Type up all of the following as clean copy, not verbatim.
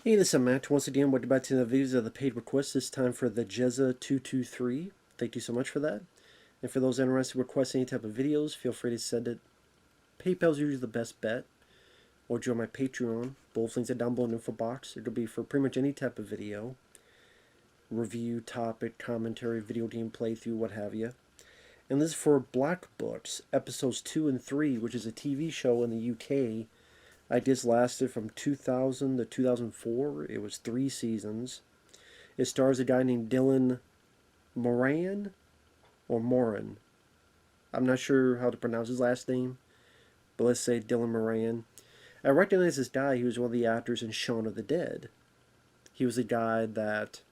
Hey, this is Matt. Once again, welcome back to the videos of the paid request. This time for the Jezza223. Thank you so much for that. And for those interested in requesting any type of videos, feel free to send it. PayPal's usually the best bet. Or join my Patreon. Both links are down below in the info box. It'll be for pretty much any type of video. Review, topic, commentary, video game playthrough, what have you. And this is for Black Books, episodes 2 and 3, which is a TV show in the UK. I just lasted from 2000 to 2004. It was 3 seasons. It stars a guy named Dylan Moran or Moran. I'm not sure how to pronounce his last name, but let's say Dylan Moran. I recognize this guy. He was one of the actors in Shaun of the Dead. He was a guy that,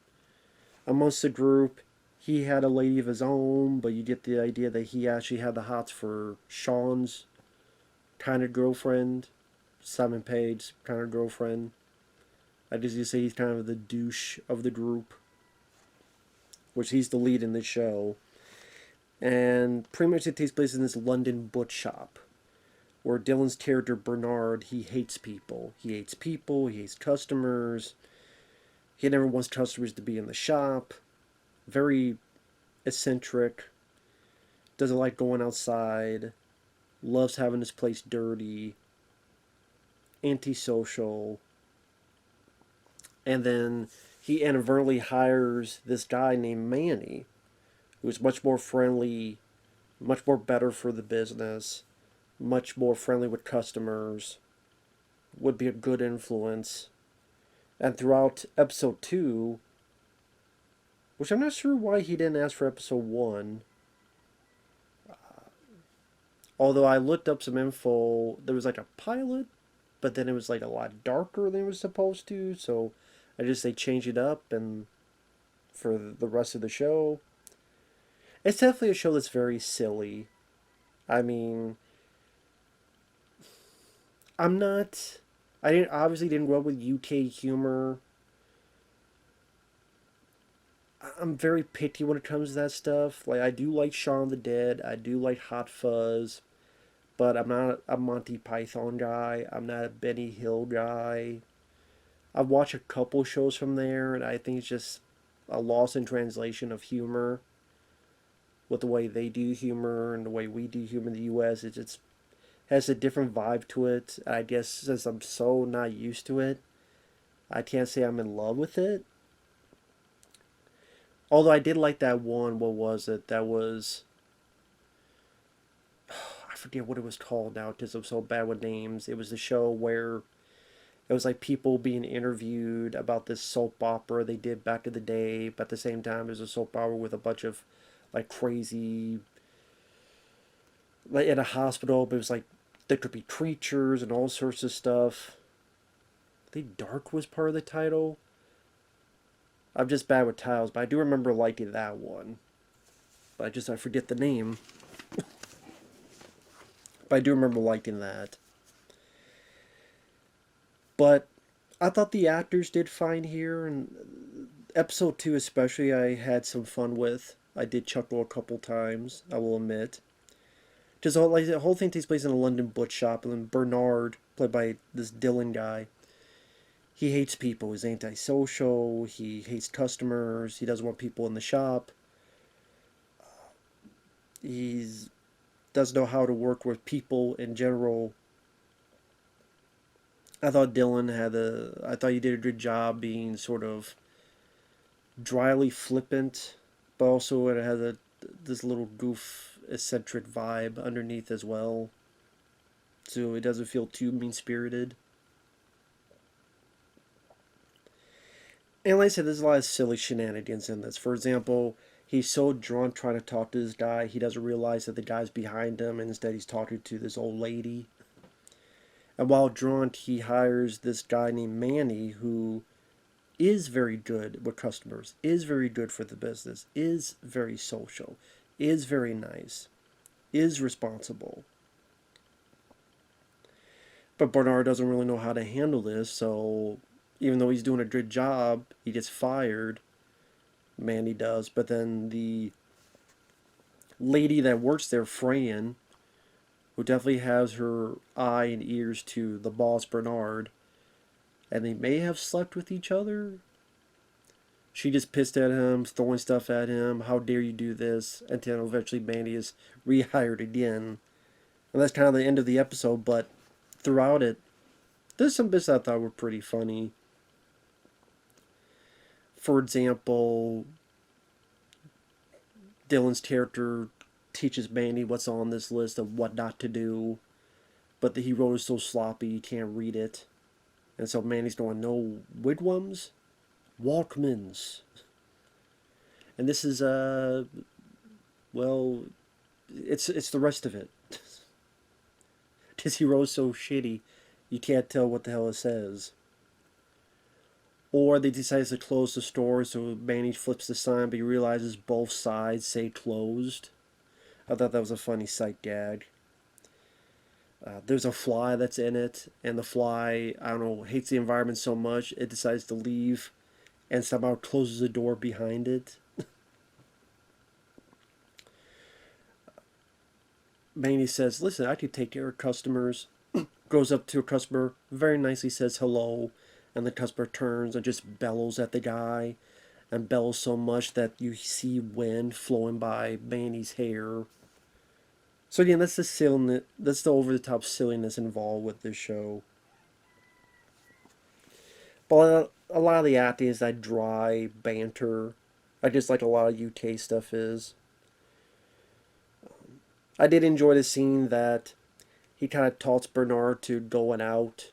amongst the group, he had a lady of his own, but you get the idea that he actually had the hots for Shaun's kind of girlfriend, Simon Page's kind of girlfriend. I just say he's kind of the douche of the group, which he's the lead in the show. And pretty much it takes place in this London bookshop, where Dylan's character Bernard, he hates people. He hates people, he hates customers. He never wants customers to be in the shop. Very eccentric. Doesn't like going outside. Loves having his place dirty. Antisocial. And then he inadvertently hires this guy named Manny, who's much more friendly, much more better for the business, much more friendly with customers, would be a good influence. And throughout episode 2, which I'm not sure why he didn't ask for episode 1, although I looked up some info, there was like a pilot, but then it was like a lot darker than it was supposed to, so I just say change it up and for the rest of the show. It's definitely a show that's very silly. I mean, I'm not. I didn't obviously didn't grow up with UK humor. I'm very picky when it comes to that stuff. Like I do like Shaun of the Dead. I do like Hot Fuzz, but I'm not a Monty Python guy. I'm not a Benny Hill guy. I've watched a couple shows from there, and I think it's just a loss in translation of humor with the way they do humor and the way we do humor in the U.S. It just has a different vibe to it. I guess since I'm so not used to it, I can't say I'm in love with it. Although I did like that one. What was it? That was I forget what it was called now because I'm so bad with names. It was the show where it was like people being interviewed about this soap opera they did back in the day, but at the same time, there's a soap opera with a bunch of like crazy, like in a hospital, but it was like there could be creatures and all sorts of stuff. I think Dark was part of the title. I'm just bad with titles, but I do remember liking that one. But I forget the name. But I do remember liking that. But I thought the actors did fine here, and episode 2 especially I had some fun with. I did chuckle a couple times, I will admit. Just all, like, the whole thing takes place in a London bookshop, and then Bernard, played by this Dylan guy, he hates people. He's antisocial. He hates customers. He doesn't want people in the shop. He doesn't know how to work with people in general. I thought Dylan had a. I thought he did a good job being sort of dryly flippant, but also it has a this little goof eccentric vibe underneath as well. So it doesn't feel too mean spirited. And like I said, there's a lot of silly shenanigans in this. For example, he's so drunk trying to talk to this guy, he doesn't realize that the guy's behind him, and instead he's talking to this old lady. And while drunk, he hires this guy named Manny, who is very good with customers, is very good for the business, is very social, is very nice, is responsible. But Bernard doesn't really know how to handle this, so even though he's doing a good job, he gets fired. Manny does, but then the lady that works there, Fran, who definitely has her eye and ears to the boss Bernard, and they may have slept with each other. She just pissed at him, throwing stuff at him. How dare you do this? Until eventually Manny is rehired again. And that's kind of the end of the episode, but throughout it, there's some bits I thought were pretty funny. For example, Dylan's character teaches Manny what's on this list of what not to do, but the hero is so sloppy you can't read it. And so Manny's going, no wigwams, Walkmans. And this is, well, it's the rest of it. This hero's so shitty, you can't tell what the hell it says. Or they decide to close the store, so Manny flips the sign, but he realizes both sides say closed. I thought that was a funny sight gag. There's a fly that's in it, and the fly, I don't know, hates the environment so much, it decides to leave and somehow closes the door behind it. Manny says, listen, I could take care of customers. Goes up to a customer, very nicely says hello, and the customer turns and just bellows at the guy, and bellows so much that you see wind flowing by Manny's hair. So again, that's the silliness, that's the over-the-top silliness involved with this show. But a lot of the acting is that dry banter. I just like a lot of UK stuff is. I did enjoy the scene that he kind of taunts Bernard to going out.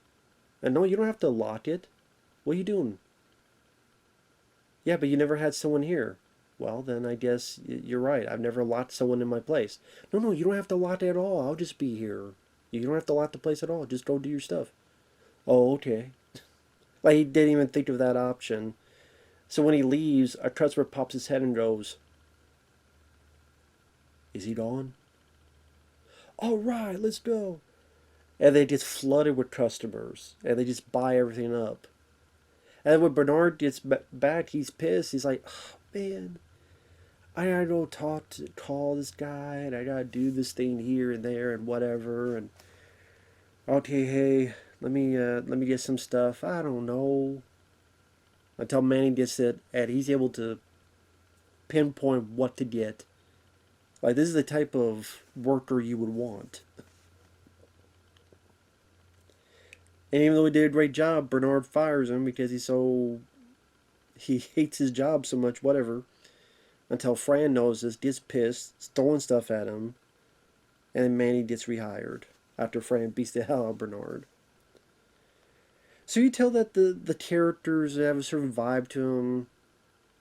And no, you don't have to lock it. What are you doing? Yeah, but you never had someone here. Well, then I guess you're right. I've never locked someone in my place. No, you don't have to lock it at all. I'll just be here. You don't have to lock the place at all. Just go do your stuff. Oh, okay. Like, he didn't even think of that option. So when he leaves, a customer pops his head and goes, is he gone? All right, let's go. And they just flooded with customers. And they just buy everything up. And when Bernard gets back, he's pissed. He's like, oh, man, I gotta go call this guy, and I gotta do this thing here and there and whatever. And okay, hey, let me get some stuff. I don't know. Until Manny gets it, and he's able to pinpoint what to get. Like, this is the type of worker you would want. And even though he did a great job, Bernard fires him because he hates his job so much, whatever. Until Fran knows this, gets pissed, throwing stuff at him, and then Manny gets rehired after Fran beats the hell out of Bernard. So you tell that the characters have a certain vibe to them,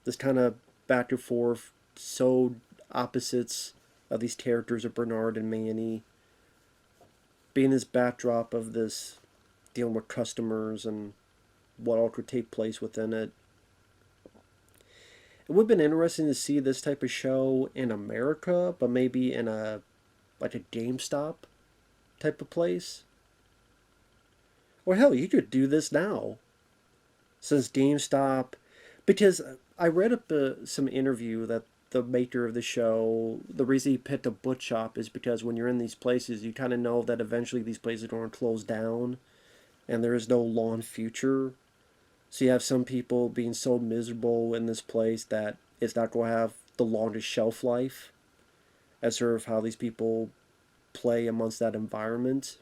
this kind of back and forth, so opposites of these characters of Bernard and Manny, being this backdrop of this dealing with customers and what all could take place within it. It would have been interesting to see this type of show in America, but maybe in a GameStop type of place. Or hell, you could do this now. Since GameStop, because I read up some interview that the maker of the show, the reason he picked a bookshop is because when you're in these places, you kind of know that eventually these places are going to close down, and there is no long future. So you have some people being so miserable in this place that it's not going to have the longest shelf life, as sort of how these people play amongst that environment.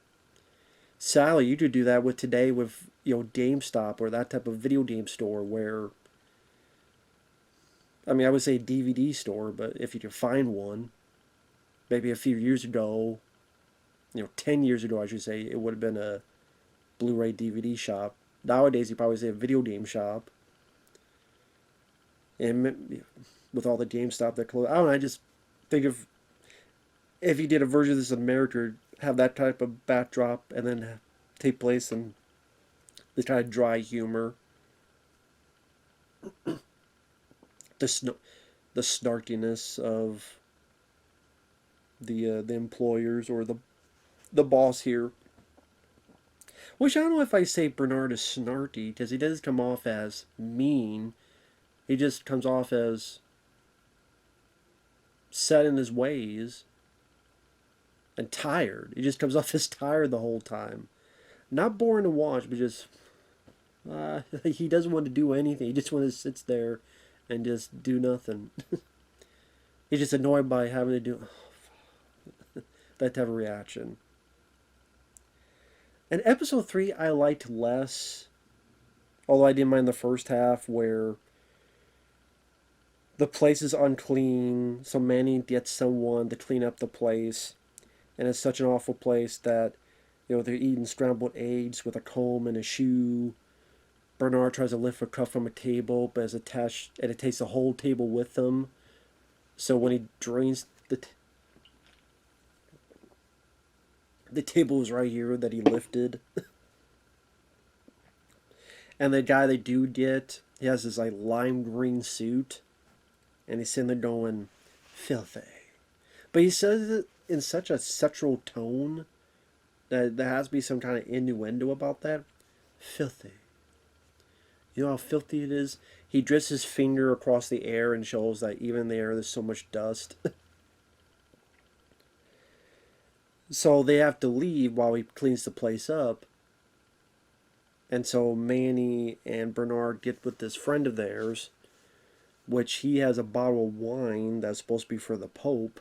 Sadly, you could do that with today with GameStop or that type of video game store where, I mean, I would say DVD store, but if you can find one, maybe a few years ago, 10 years ago, I should say, it would have been a Blu-ray DVD shop. Nowadays, you probably say a video game shop. And with all the GameStop that closed, I don't know, I just think of if you did a version of this in America, have that type of backdrop and then take place in this kind of dry humor. The snarkiness of the employers or the boss here. Which I don't know if I say Bernard is snarky, because he doesn't come off as mean. He just comes off as set in his ways and tired. He just comes off as tired the whole time. Not boring to watch, but just He doesn't want to do anything. He just wants to sit there and just do nothing. He's just annoyed by having to do that type of reaction. And episode 3 I liked less, although I didn't mind the first half where the place is unclean, so Manny gets someone to clean up the place, and it's such an awful place that, they're eating scrambled eggs with a comb and a shoe. Bernard tries to lift a cup from a table, but it's attached, and it takes the whole table with him. So when he drains the table is right here that he lifted. And the guy they do get, he has this like lime green suit, and he's sitting there going, filthy. But he says it in such a sexual tone that there has to be some kind of innuendo about that. Filthy. You know how filthy it is? He drifts his finger across the air and shows that even there there's so much dust. So they have to leave while he cleans the place up. And so Manny and Bernard get with this friend of theirs, which he has a bottle of wine that's supposed to be for the Pope.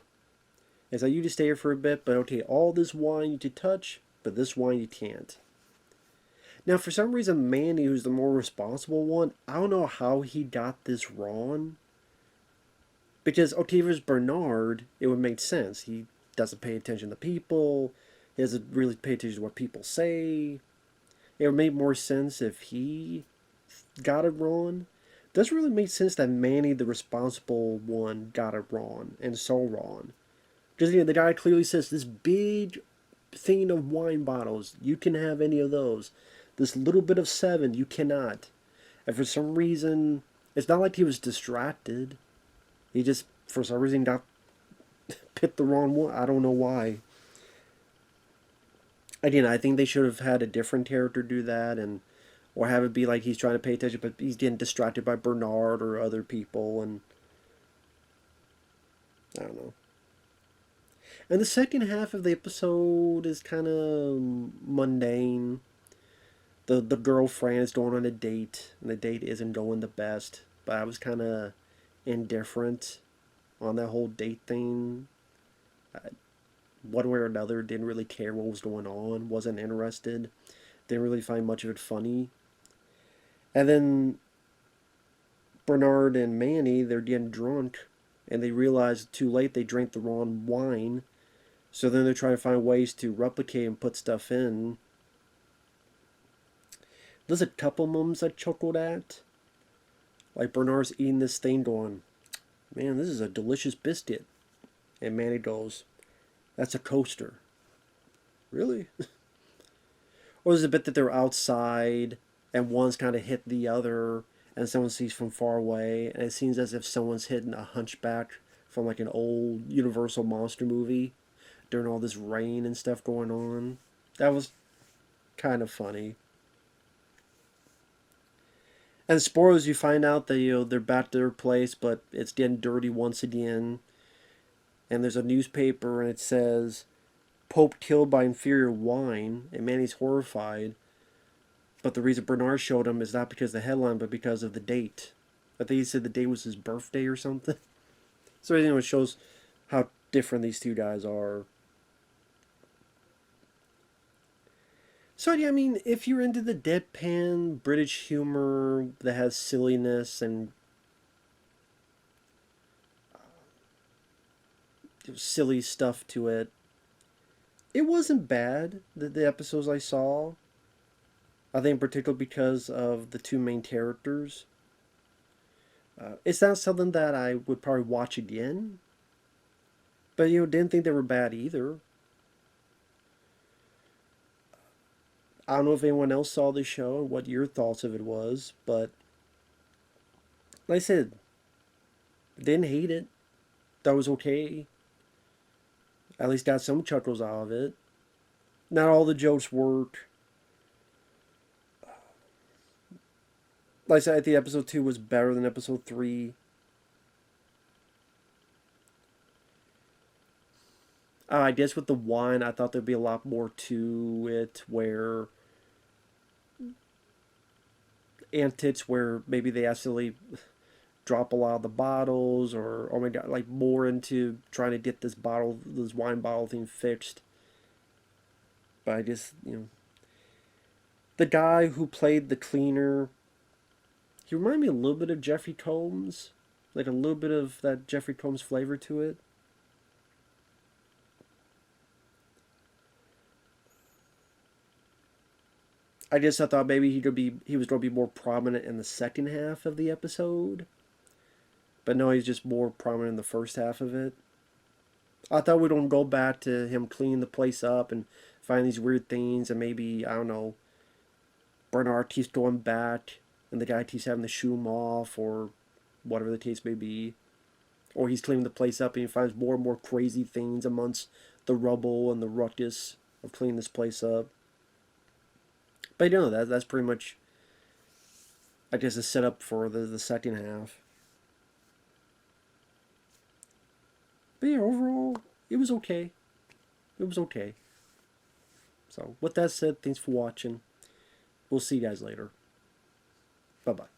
It's like, you just stay here for a bit, but okay, all this wine you can touch, but this wine you can't. Now, for some reason, Manny, who's the more responsible one, I don't know how he got this wrong. Because, okay, if it was Bernard, it would make sense. He doesn't pay attention to people. He doesn't really pay attention to what people say. It would make more sense if he got it wrong. It doesn't really make sense that Manny, the responsible one, got it wrong, and so wrong. Because, the guy clearly says, this big thing of wine bottles, you can have any of those. This little bit of 7, you cannot. And for some reason, it's not like he was distracted. He just, for some reason, got picked the wrong one. I don't know why. Again, I think they should have had a different character do that, or have it be like he's trying to pay attention, but he's getting distracted by Bernard or other people, and I don't know. And the second half of the episode is kind of mundane. The girlfriend is going on a date, and the date isn't going the best, but I was kind of indifferent on that whole date thing. One way or another, didn't really care what was going on, wasn't interested, didn't really find much of it funny. And then Bernard and Manny, they're getting drunk, and they realize too late they drank the wrong wine, so then they're trying to find ways to replicate and put stuff in. There's a couple moments I chuckled at. Like Bernard's eating this thing going, man, this is a delicious biscuit. And Manny goes, that's a coaster. Really? Or there's a bit that they're outside and one's kind of hit the other and someone sees from far away and it seems as if someone's hitting a hunchback from like an old Universal monster movie during all this rain and stuff going on. That was kind of funny. And spoilers, you find out that they're back to their place, but it's getting dirty once again. And there's a newspaper, and it says, "Pope killed by inferior wine," and Manny's horrified. But the reason Bernard showed him is not because of the headline, but because of the date. I think he said the date was his birthday or something. So it shows how different these two guys are. So, yeah, I mean, if you're into the deadpan British humor that has silliness and silly stuff to it, it wasn't bad, the episodes I saw. I think particularly because of the two main characters. It's not something that I would probably watch again. But, didn't think they were bad either. I don't know if anyone else saw the show and what your thoughts of it was, but like I said, didn't hate it. That was okay. At least got some chuckles out of it. Not all the jokes work. Like I said, I think episode 2 was better than episode 3. I guess with the wine, I thought there'd be a lot more to it where antics where maybe they accidentally drop a lot of the bottles, or oh my god, like more into trying to get this wine bottle thing fixed. But I just, the guy who played the cleaner, he reminded me a little bit of Jeffrey Combs, like a little bit of that Jeffrey Combs flavor to it. I thought maybe he was gonna be more prominent in the second half of the episode, but no, he's just more prominent in the first half of it. I thought we'd go back to him cleaning the place up and find these weird things, and maybe, I don't know, Bernard keeps going back and the guy keeps having to shoo him off, or whatever the case may be. Or he's cleaning the place up and he finds more and more crazy things amongst the rubble and the ruckus of cleaning this place up. But that's pretty much, I guess, a setup for the second half. But yeah, overall, it was okay. It was okay. So, with that said, thanks for watching. We'll see you guys later. Bye-bye.